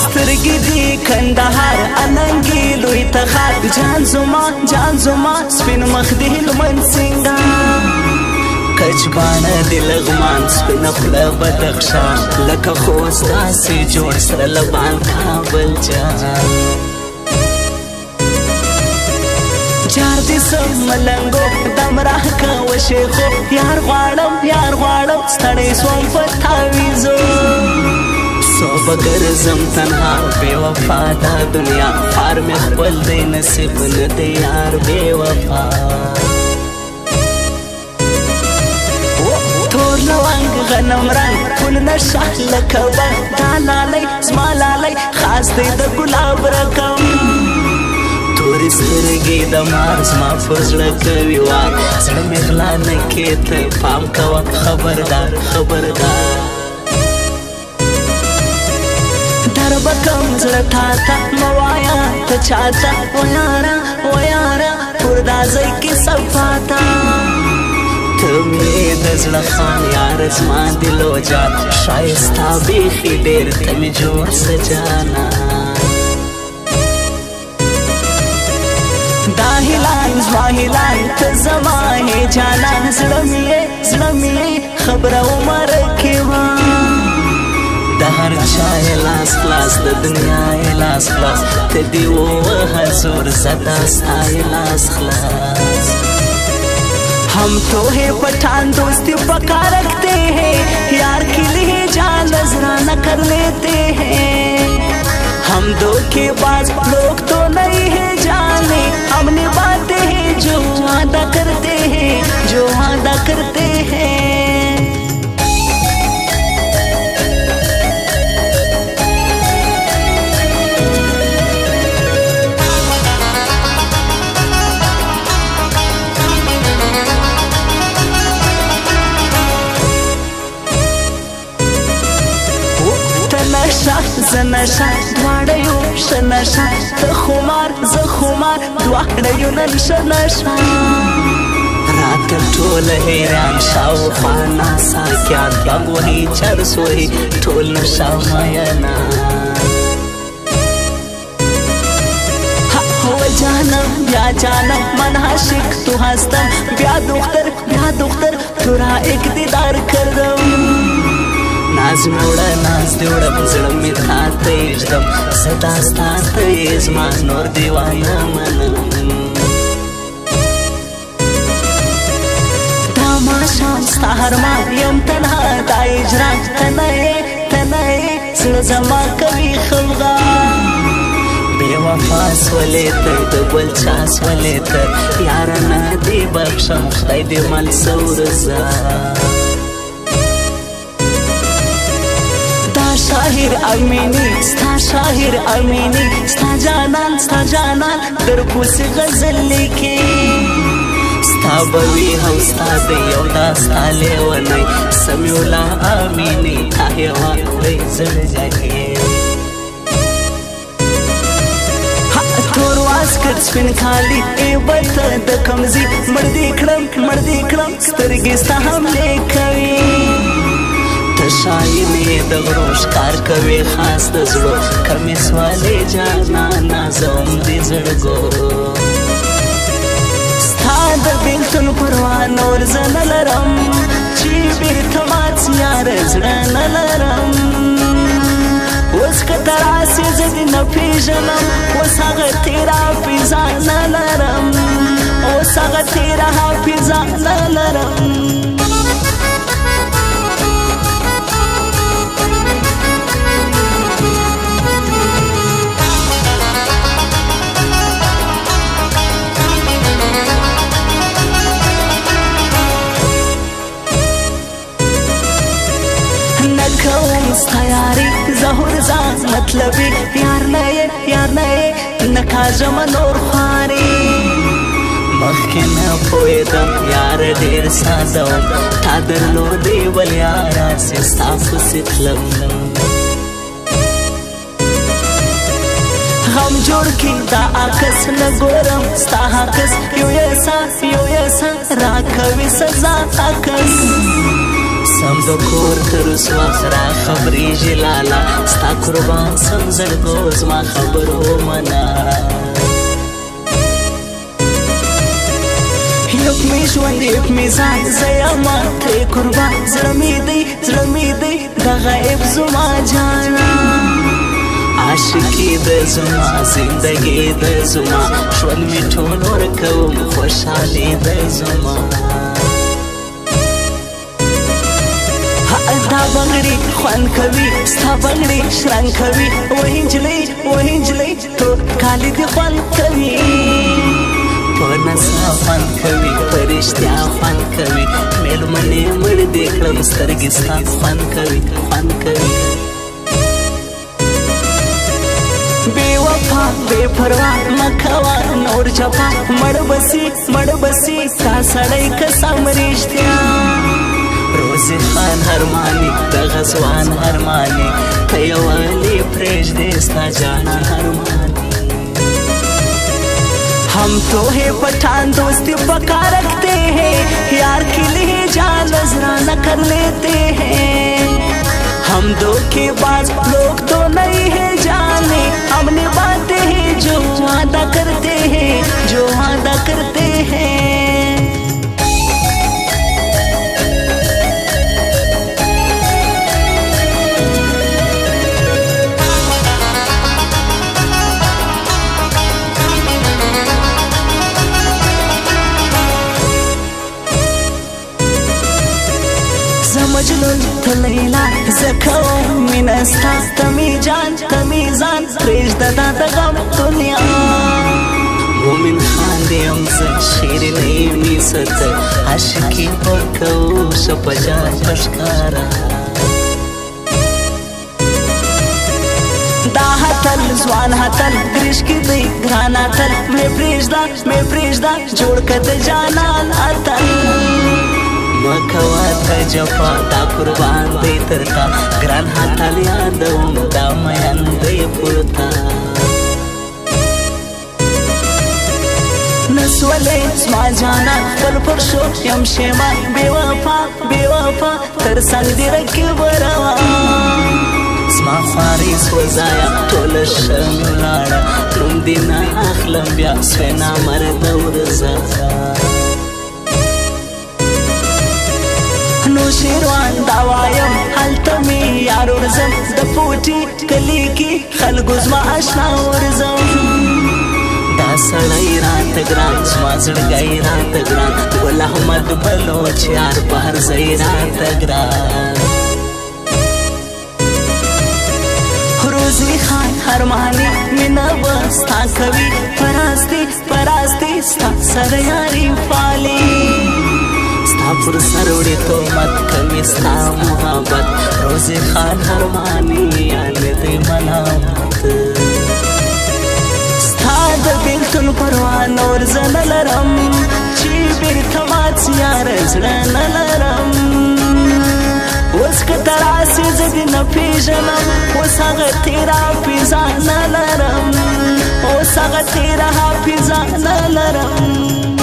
سترګې دي کندهار اننګي لوی تخار جان زما سپین مخ دي هلمند سنگار کچ باڼه دي لغمان سپین خوله بدخشان لکه خوست داسې جوړ سره لبان کابل جان جار دي سم ملنګو دم راکوه شیخو یار غواړم ستړی سوم په تاویزو صوبه ګرځم تنها بې وفا دا دنیا پار مې خپل دی نصیب نه دی یار بې وفا تور لونګ غنم رنګ ټول نشه لکه بنګ دا لالی زما لالی خاص دی د ګلاب رقم تورې سترګې د مار زما پر زړه کوي وار زړه مې غلا نه کې ته پام کوه خبردار بکم زړه تاته موایا ته چاته و یاره پر دا ځای کې صفاته ته مې د زړه خان یار زما دل و جان ښایسته بیخي ډېر ته مې جوړ سجانا دا هلال زما هلال ته زما هې جانان زړه مې خبره عمر کې وه د هر چا لاس خلاص د دنیا لاس خلاص ته دی ووهه زور زده ستا لاس خلاص हम तो है पठान दोस्ती पका रखते हैं यार के लिए जान नजराना कर लेते हैं हम धोखेबाज लोग तो नहीं है जाने हमने बातें हैं जो वादा करते हैं زنشا دواړه یو شنشا ته خمار زه خمار دواړه یو نن شنشا راته ټوله حیران شاوخوا ناساکیان بنګ وهي چرس وهي ټول نشا مینا جانم یا جانم من عاشق تو هستم بیا دختر تو را ایک دیدار کردم ناز موړه ناز دې وړم زړه مې تا ته ایږدم ستا ستا ته یې زما نور دیوانه منم دا ماښام ستا هرمان یم تنها دا اجرام ته نه یې زړه زما کوي خفغان بې وفا سولې ته د بل چا سولې ته یاره نه دې بخښم خدای دې منصور زه شاهر امینی ستا جانان در پوسی غزل لیکي ستا بوي هم ستا دی یو دا ستا لیونی سمیع الله امینی تا هیوان دی زړګي تور واسکټ سپین کالي ای بته د کمزي مړ دې کړم سترګې ستا حملې کوي شاینې د غرو ښکار کوي خاص د زړو کمې سوالې جانانه زوم دې زړګو ستا د بېلتون پروا نور زه نه لرم چې بېرته مات یار زړه نه لرم اوس که ته راسې زه دې نه پېژنم اوس هغه تېره حافظه نه لرم ظهور ځان مطلبي یار نه نکاژم نور خواري مخکې نه پوهېدم یار ډېر ساده وم تا درلودې ول یاره چې ستا پسې تلم غم جوړ کړي دا عکس نه ګورم ستا عکس یو یې سا راکوي سزا عکس سم د کور تر رسوا را خبرې جلالا ستا قربان سم زړګو زما خبرو منا یوک می ژوند یوک می ځان زه یمه ترې قربان زړه مې دی د غیب زما جانا عاشقي د زما زندګي د زما ژوند مې ټول ورکوم خوشحالي د زما دا بنګړي خوند کوي ستا بنګړي شرنګ کوي وهي نجلۍ تو کالي دې خوند کوي په نڅا خوند کوي په رښتیا خوند کوي مېلمنې مړ دې کړم سترګې ستا خوند کوي بے وفا بے پروا مکوا نور جفا مړ بسی تا سړی قسم رښتیا روزي خان هرماني د غزوان هرماني ته یوالي پرېږدې ستا جانا هرماني हम तो है पठान दोस्ती पका रखते हैं यार के लिए जान नजराना कर लेते हैं हम धोखेबाज लोग तो नहीं है जाने हमने बातें हैं जो वादा करते हैं مجنون ته لیلا زکو مینستا تمی جان پرېږده دا د غم دنیا مومن خان دې یم زه شیرینۍ مې ستر عاشقي ورکوو ښه په جان په ښکاره دا هتل ځوان هتل درشکي دی ګران هتل مې پرېږده جوړ که د جانان اتل مکوا ته جفا دا قربان دی تر تا ګران هتل یادوم دا مین دی پورته نسولې زما جانا بل پر شو یم شیما بې وفا تر څنګ دې رقیب روان زما خواري سوځایه ټوله ښه ولاړه نوم دې نه اخلم بیا سوی نامرده ورځه نو شیروان دا وایم هلته مې یار ورځم د پوټي کلي کې خلکو زما اشنا ورځم دا سړی راته ګران زما زړګی راته ګران ګل احمد بلوچ یار په هر ځای راته ګران روزي خان هرماني مینه به ستا کوي پراستی ستا سره یاري پالي ستا پر سر وړي تهمت کوي ستا محبت روزي خان هرماني یاد دی ملامت ستا د بېلتون پروا نور زه نه لرم چې بېرته مات سي یاره زړه نه لرم اوس که ته راسې زه دې نه پېژنم اوس هغه تېره حافظه نه لرم